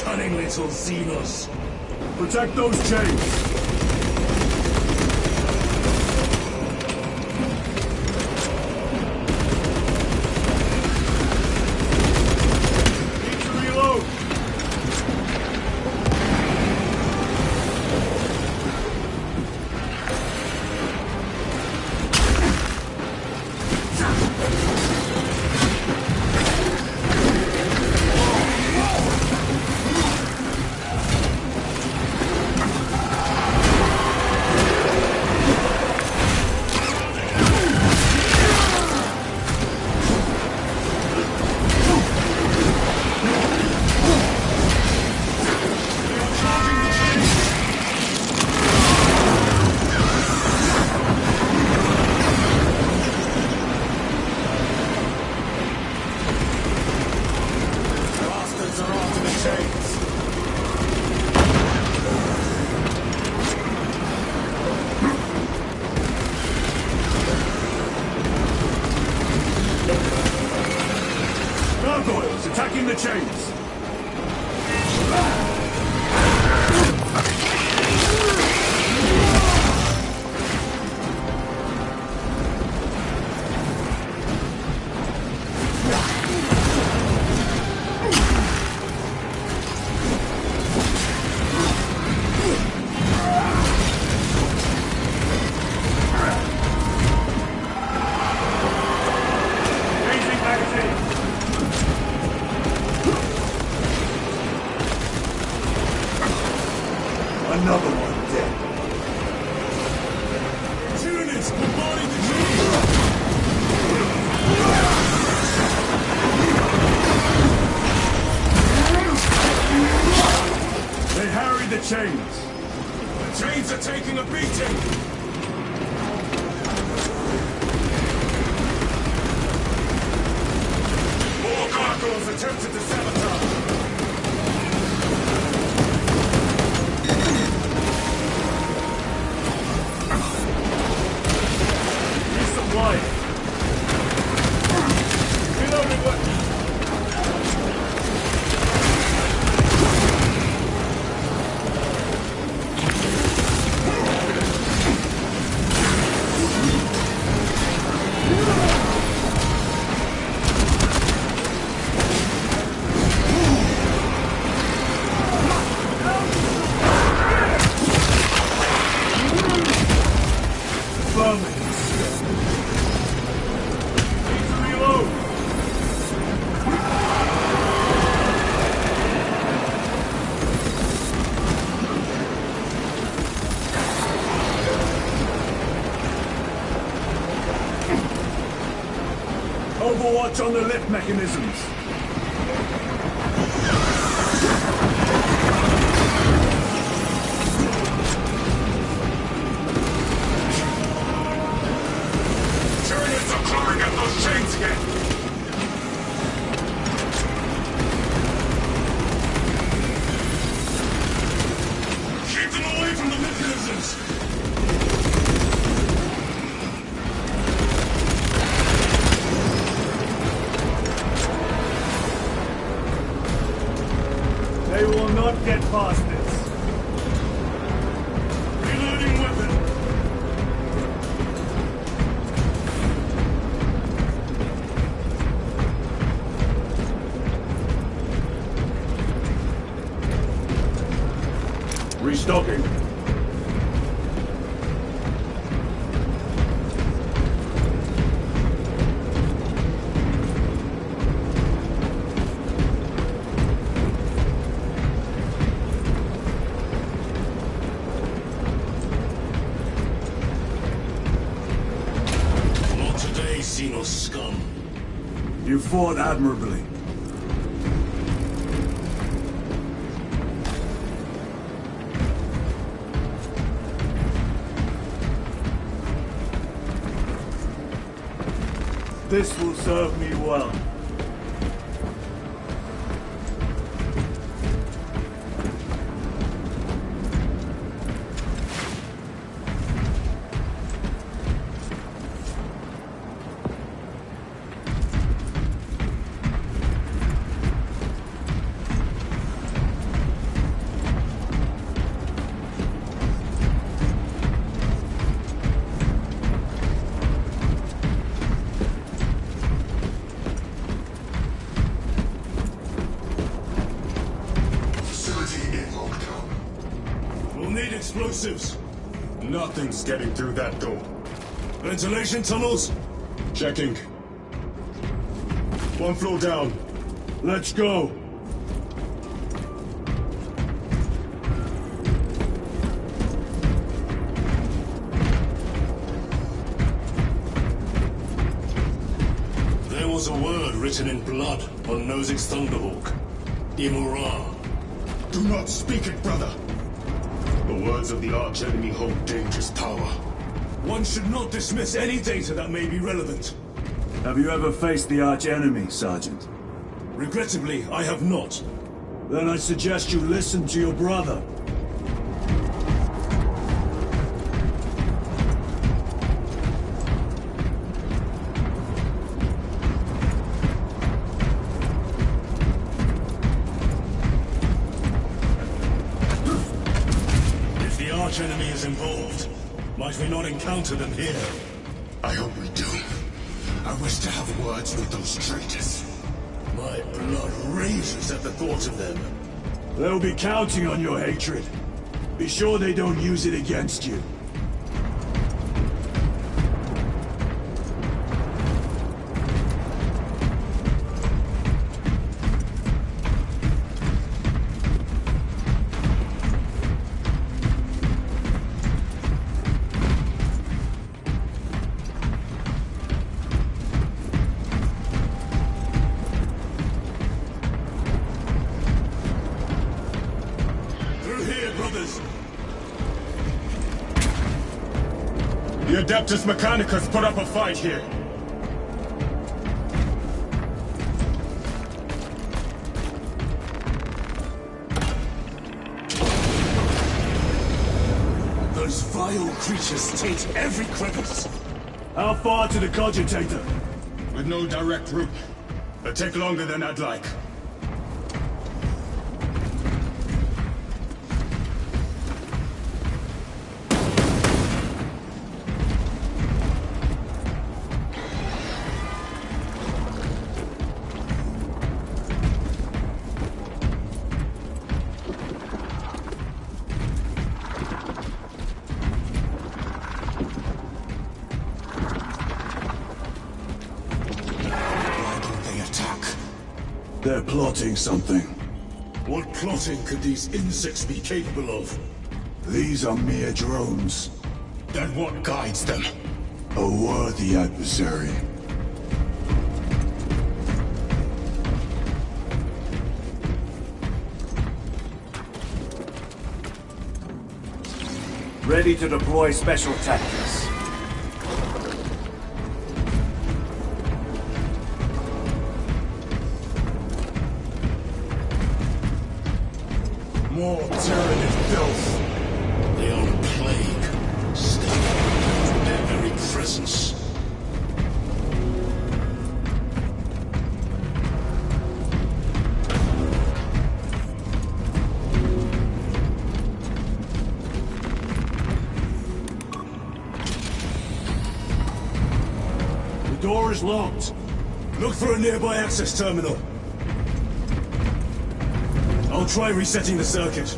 Cunning little Xenos. Protect those chains. Attacking the chains! Another one dead. Units bombarding the chains! They harried the chains. The chains are taking a beating. More gargoyles attempted to sabotage. Reloading weapons! Overwatch on the lift mechanisms. Tyranids are clawing at those chains again. Keep them away from the mechanisms. They will not get past this. Reloading weapon. Restocking. Xenos scum. You fought admirably. This will serve me well. explosives. Nothing's getting through that door. Ventilation tunnels? Checking. One floor down. Let's go. There was a word written in blood on Nozick's Thunderhawk. Imura. Do not speak it, brother. The words of the archenemy hold dangerous power. One should not dismiss any data that may be relevant. Have you ever faced the archenemy, Sergeant? Regrettably, I have not. Then I suggest you listen to your brother. If the archenemy is involved, might we not encounter them here? I hope we do. I wish to have words with those traitors. My blood raises at the thought of them. They'll be counting on your hatred. Be sure they don't use it against you. The Adeptus Mechanicus put up a fight here. Those vile creatures taint every crevice. How far to the cogitator? With no direct route. It'll take longer than I'd like. They're plotting something. What plotting could these insects be capable of? These are mere drones. Then what guides them? A worthy adversary. Ready to deploy special tactics. More tyranid filth. They are a plague, stinking from their very presence. The door is locked. Look for a nearby access terminal. I'll try resetting the circuit.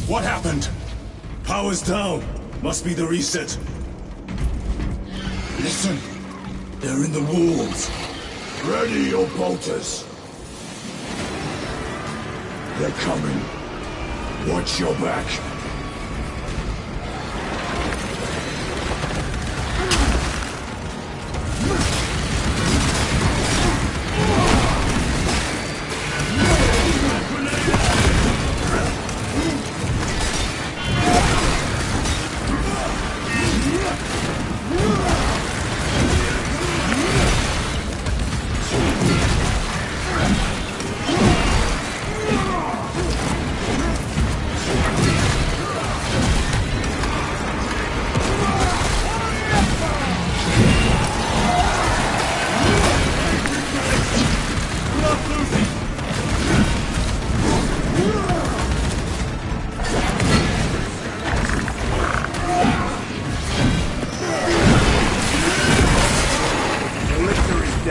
What happened? Power's down. Must be the reset. Listen. They're in the walls. Ready your bolters. They're coming. Watch your back.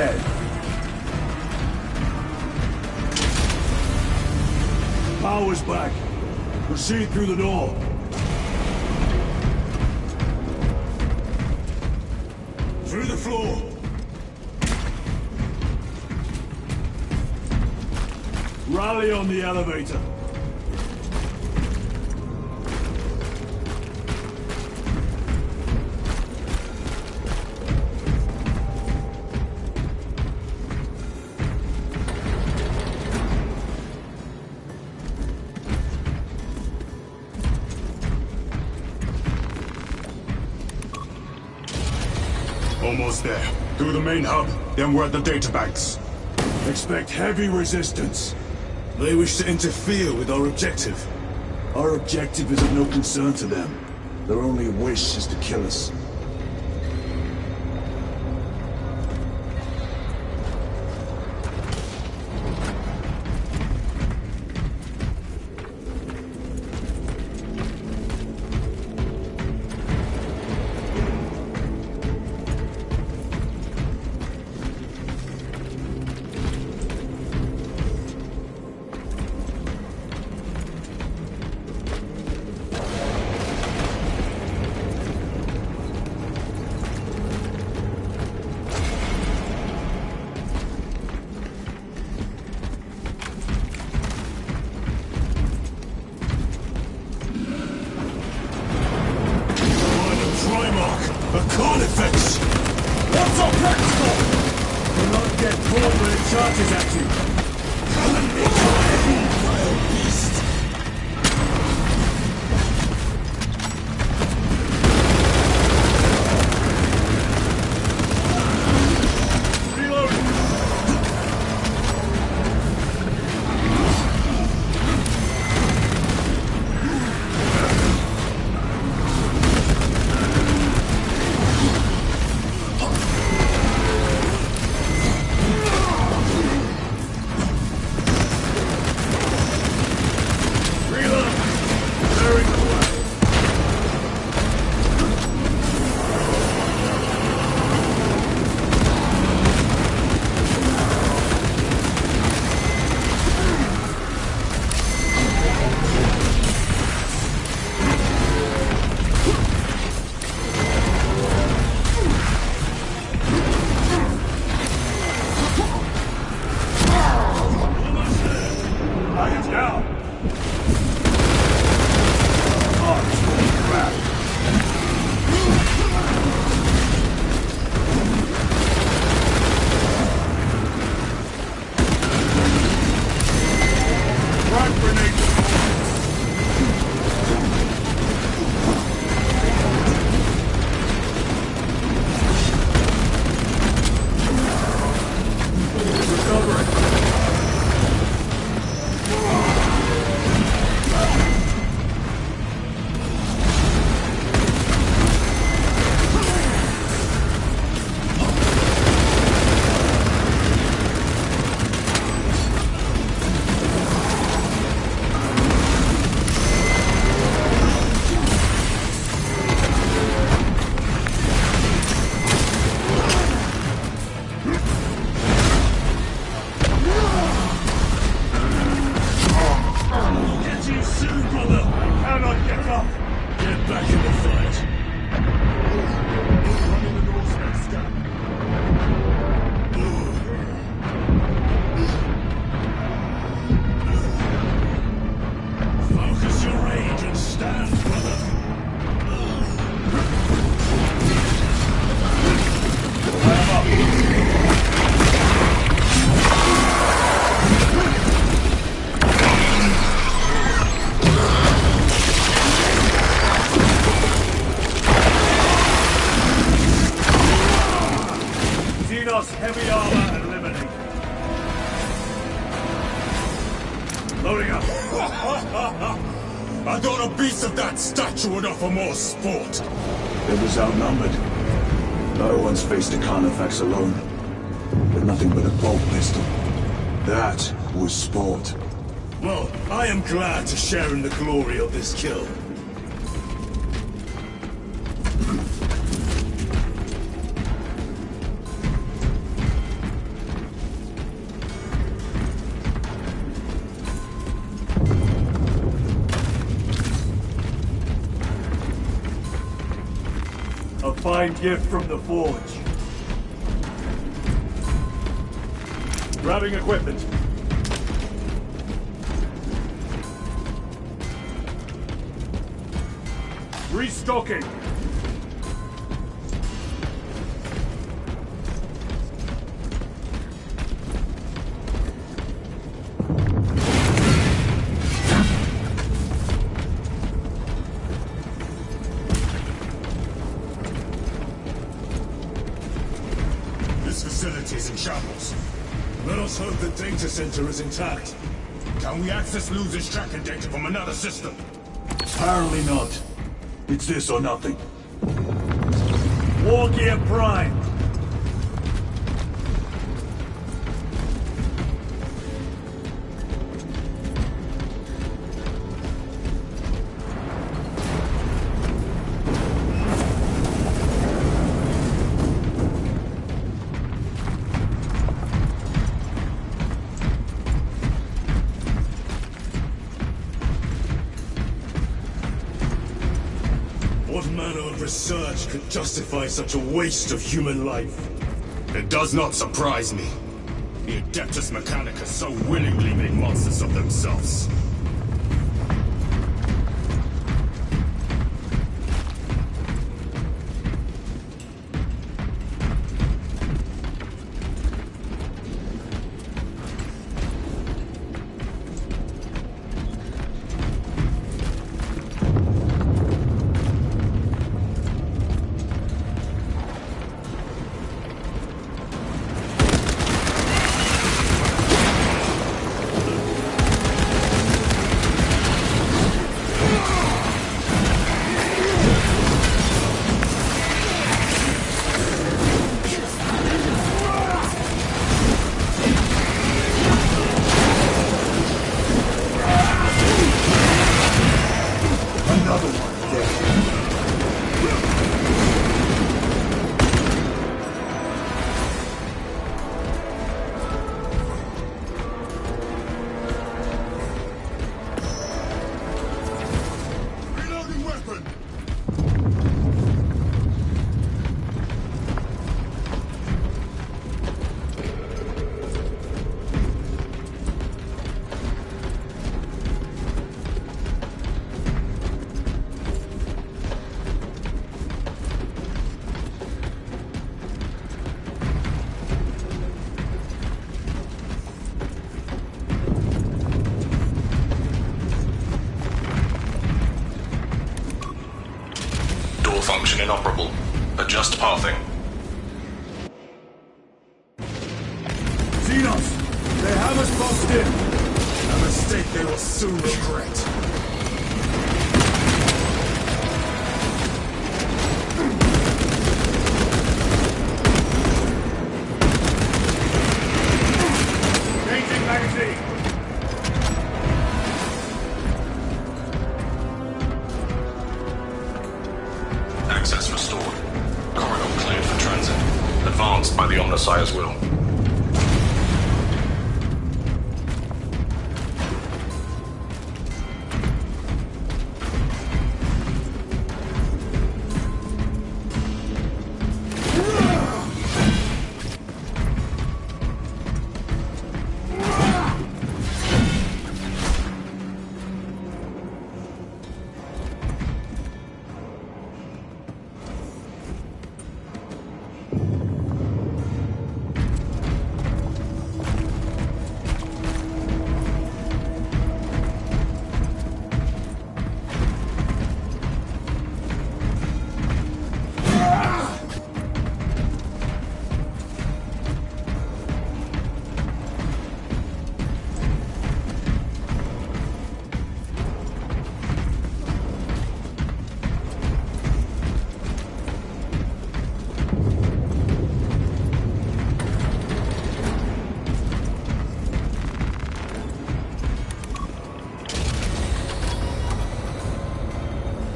ahead. Power's back. Proceed through the door. Through the floor. Rally on the elevator. Almost there. Through the main hub, then we're at the databanks. Expect heavy resistance. They wish to interfere with our objective. Our objective is of no concern to them. Their only wish is to kill us. Carnifex! What's our practical? Do not get caught when it charges at you. Come and meet your end, vile beast! Heavy armor eliminated. Loading up. I thought a beast of that stature would offer more sport. It was outnumbered. No one's faced a Carnifex alone. With nothing but a bolt pistol. That was sport. Well, I am glad to share in the glory of this kill. divine gift from the Forge. Grabbing equipment. Restocking. This facility is in shambles. Let us hope the data center is intact. Can we access Luz's tracking data from another system? Apparently not. It's this or nothing. War Gear Prime. What manner of research could justify such a waste of human life? It does not surprise me. The Adeptus Mechanicus so willingly make monsters of themselves. Function inoperable. Adjust pathing. Xenos! They have us boxed in! A mistake they will soon regret. Changing magazine! Access restored. Corridor cleared for transit. Advanced by the Omnissiah's will.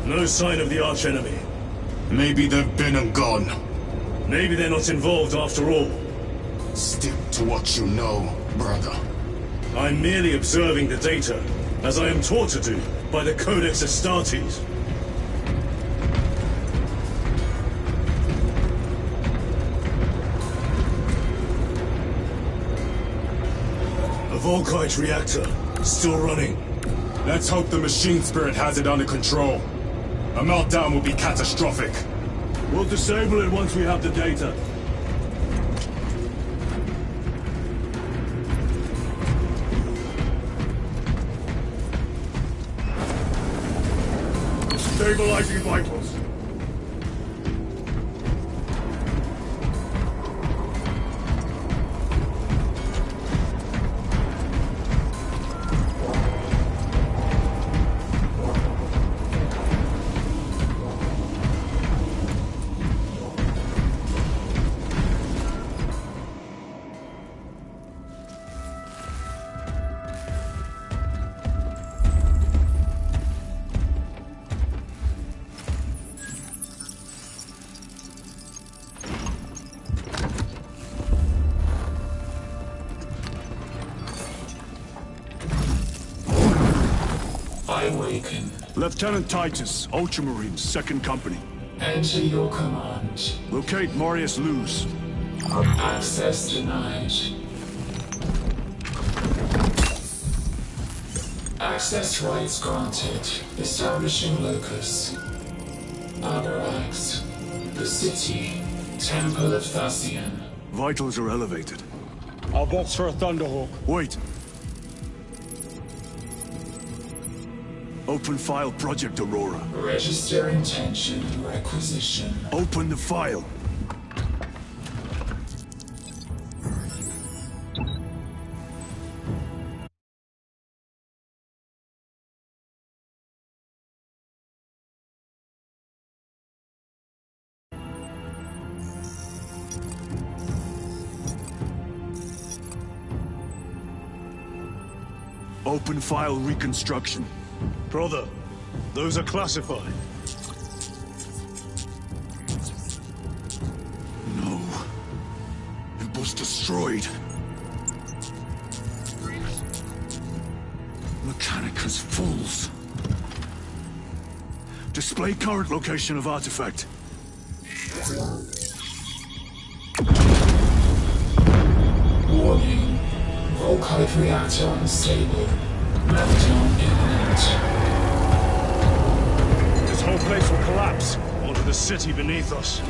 No sign of the archenemy. Maybe they've been and gone. Maybe they're not involved after all. Stick to what you know, brother. I'm merely observing the data, as I am taught to do by the Codex Astartes. A Volkite reactor. Still running. Let's hope the machine spirit has it under control. A meltdown will be catastrophic. We'll disable it once we have the data. Stabilizing vitals. Awaken. Lieutenant Titus, Ultramarines, 2nd Company. Enter your command. Locate Marius Luz. Access denied. Access rights granted. Establishing locus. Abarax. The city. Temple of Thasian. Vitals are elevated. I'll box for a Thunderhawk. Wait. Open file Project Aurora. Register intention requisition. Open the file. Open file reconstruction. Brother, those are classified. No. It was destroyed. Mechanicus fools. Display current location of artifact. Warning. Volkite reactor unstable. Meltdown imminent. This whole place will collapse onto the city beneath us.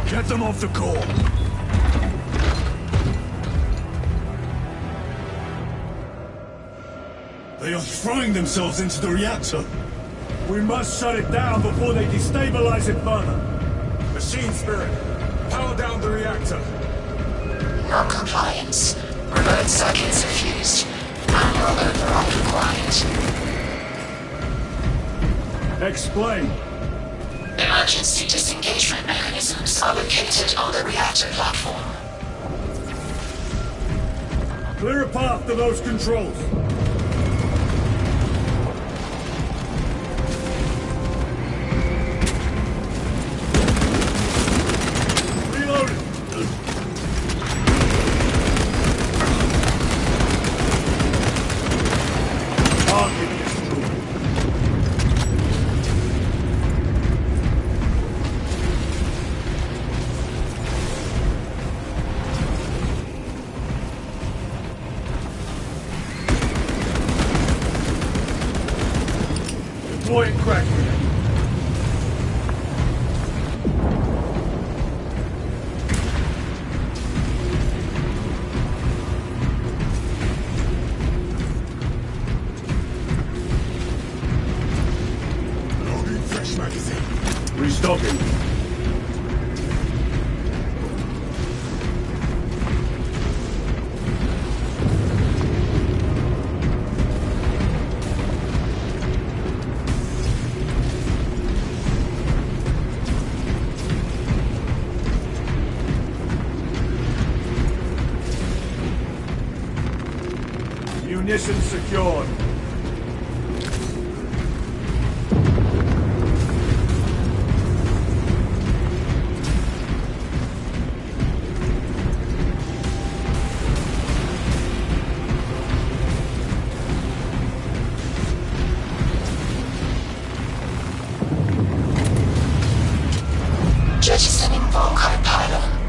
Get them off the core. They are throwing themselves into the reactor. We must shut it down before they destabilize it further. Machine spirit, power down the reactor. Non-compliance. Remote circuits are fused. Manual override required. Explain. Emergency disengagement mechanisms are located on the reactor platform. Clear a path to those controls. Reloading. Target destroyed. Deploying crack grenade. Loading fresh magazine. Restocking. Munitions secured. Jettisoning Volkite pylon.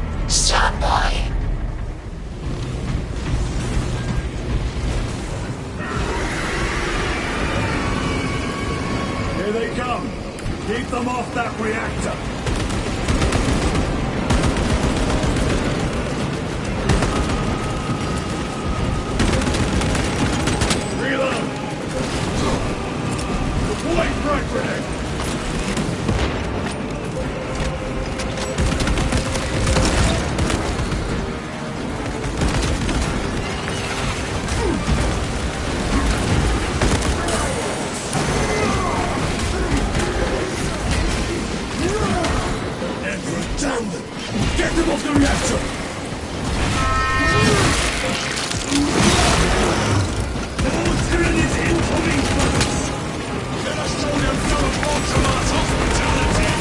Down them! Get them off the reactor! More tyrannies incoming, brothers! Let us show them some of Baltimore's hospitality!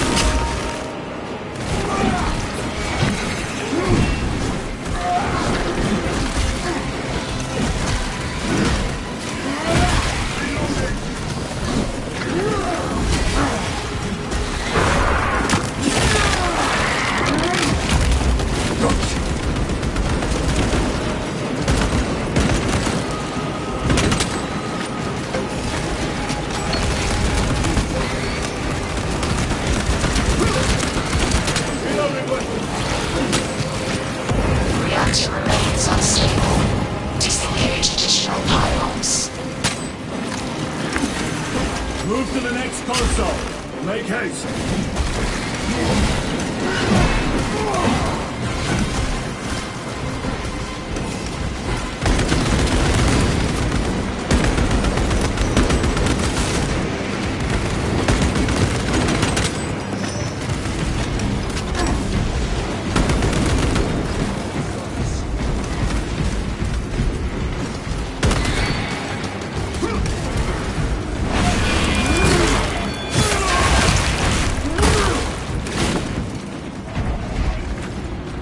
Reactor remains unstable. Disengage additional pylons. Move to the next console. Make haste.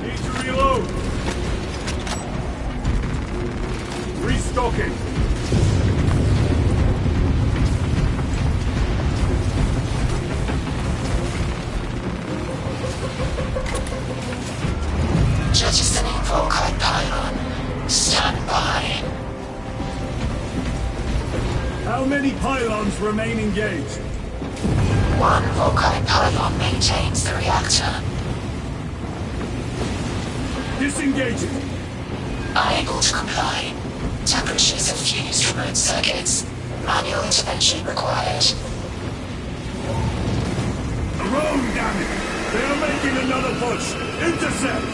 Need to reload. Restocking. Jettisoning Volkite pylon. Stand by. How many pylons remain engaged? One Volkite pylon maintains the reactor. Disengaging. Unable to comply. Temperatures have fused remote circuits. Manual intervention required. Rome, damn it! They are making another push. Intercept.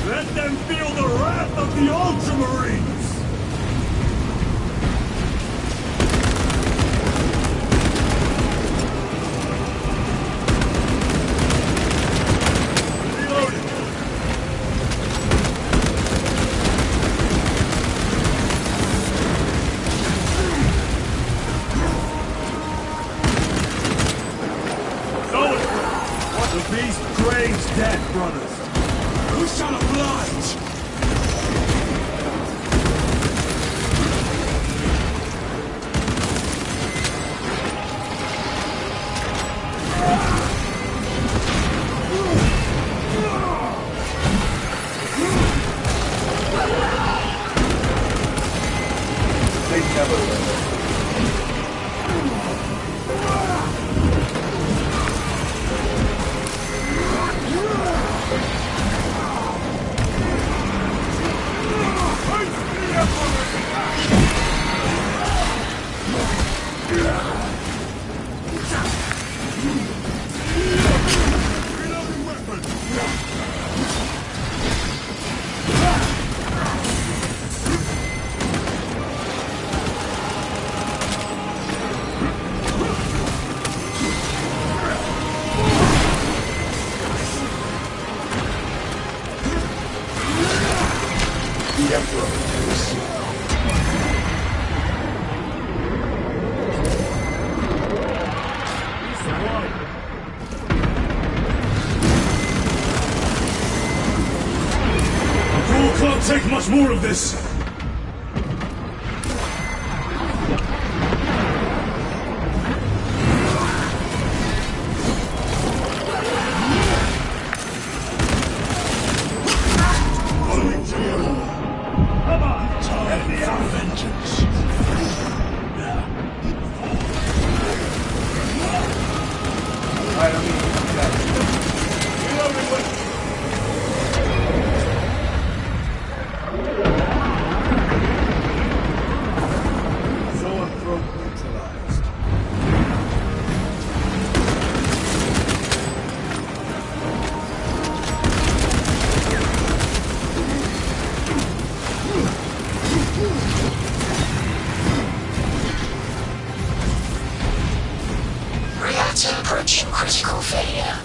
Let them feel the wrath of the Ultramarines! Reloading! Solid! The beast craves death, brothers! Who shall oblige? They never win. The Emperor is... Crawl can't take much more of this! Come on! Time for vengeance! I don't need to that. Reloading with... Mission critical failure.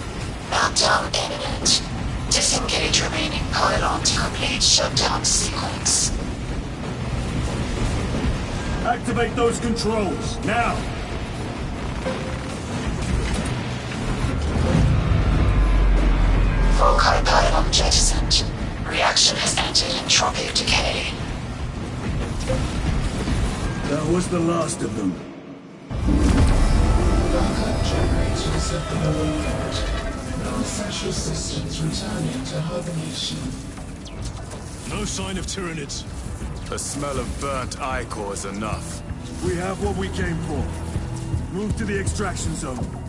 Meltdown imminent. Disengage remaining pylon to complete shutdown sequence. Activate those controls, now! Volkite pylon jettisoned. Reaction has entered entropic decay. That was the last of them. Backup generators have been awakened. No essential systems returning to hibernation. No sign of Tyranids. The smell of burnt ichor is enough. We have what we came for. Move to the extraction zone.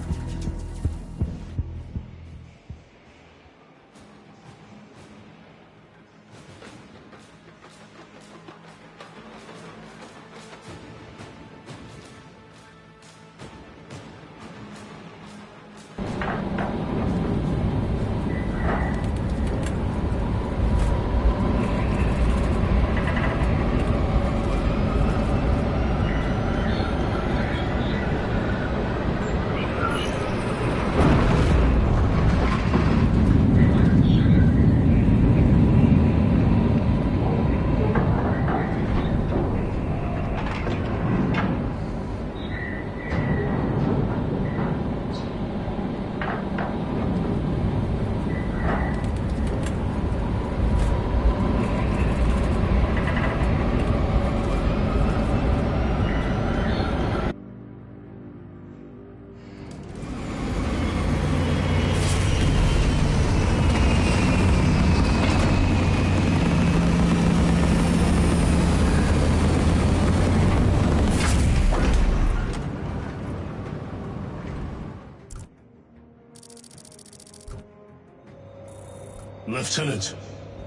Lieutenant,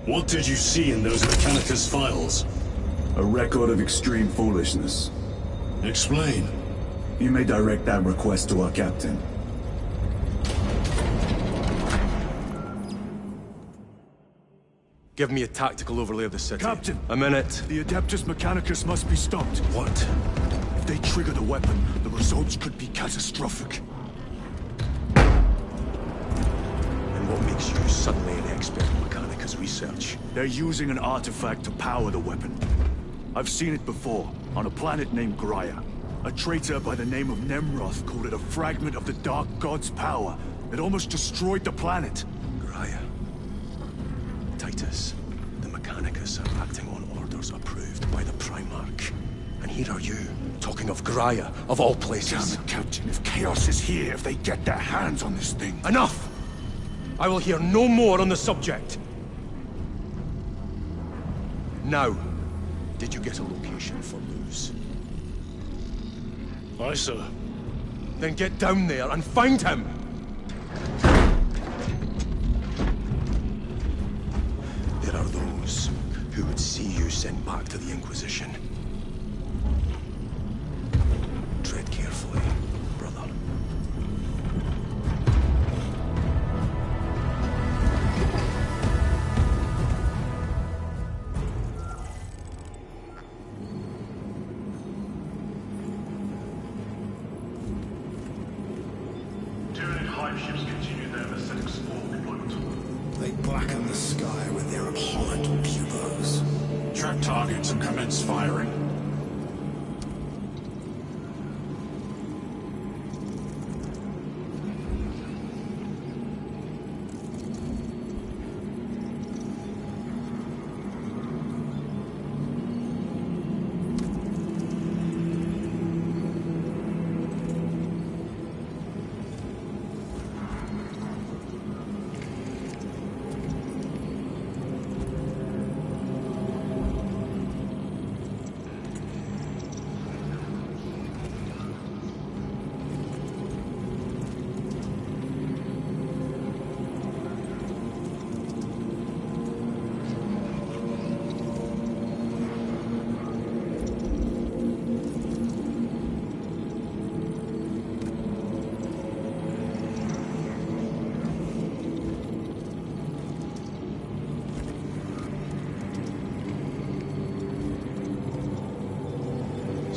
what did you see in those Mechanicus files? A record of extreme foolishness. Explain. You may direct that request to our captain. Give me a tactical overlay of the city. Captain! A minute. The Adeptus Mechanicus must be stopped. What? If they trigger the weapon, the results could be catastrophic. And what makes you suddenly an expert in Mechanicus research? They're using an artifact to power the weapon. I've seen it before, on a planet named Graia. A traitor by the name of Nemroth called it a fragment of the Dark God's power. It almost destroyed the planet. Graia. Titus, the Mechanicus are acting on orders approved by the Primarch. And here are you, talking of Graia, of all places. Damn it, Captain. If Chaos is here, if they get their hands on this thing... Enough! I will hear no more on the subject. Now, did you get a location for Luz? Aye, sir. Then get down there and find him! There are those who would see you sent back to the Inquisition. Tread carefully, brother. Tyranid hive ships continue their ascetic spore deployment. They blacken the sky with their abhorrent buboes. Track targets and commence firing.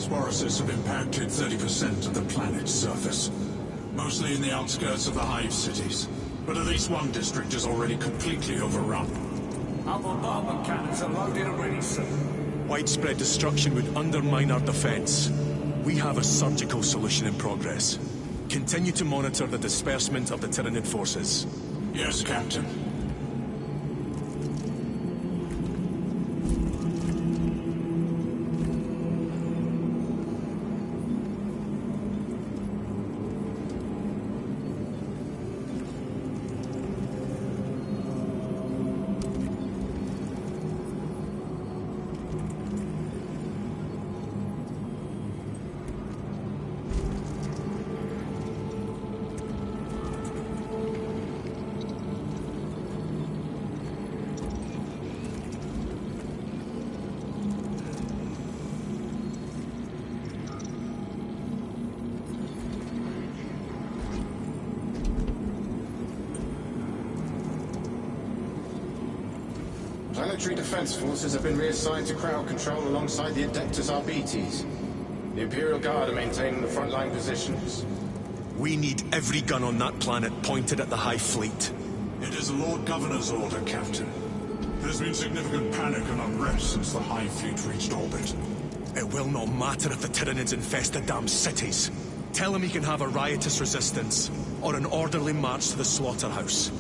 Sporosis have impacted 30% of the planet's surface. Mostly in the outskirts of the Hive cities. But at least one district is already completely overrun. Our bombardment cannons are loaded and ready, sir. Widespread destruction would undermine our defense. We have a surgical solution in progress. Continue to monitor the disbursement of the Tyranid forces. Yes, Captain. Planetary defense forces have been reassigned to crowd control alongside the Adeptus Arbites. The Imperial Guard are maintaining the frontline positions. We need every gun on that planet pointed at the Hive fleet. It is the Lord Governor's order, Captain. There's been significant panic and unrest since the Hive fleet reached orbit. It will not matter if the Tyranids infest the damn cities. Tell him he can have a riotous resistance, or an orderly march to the slaughterhouse.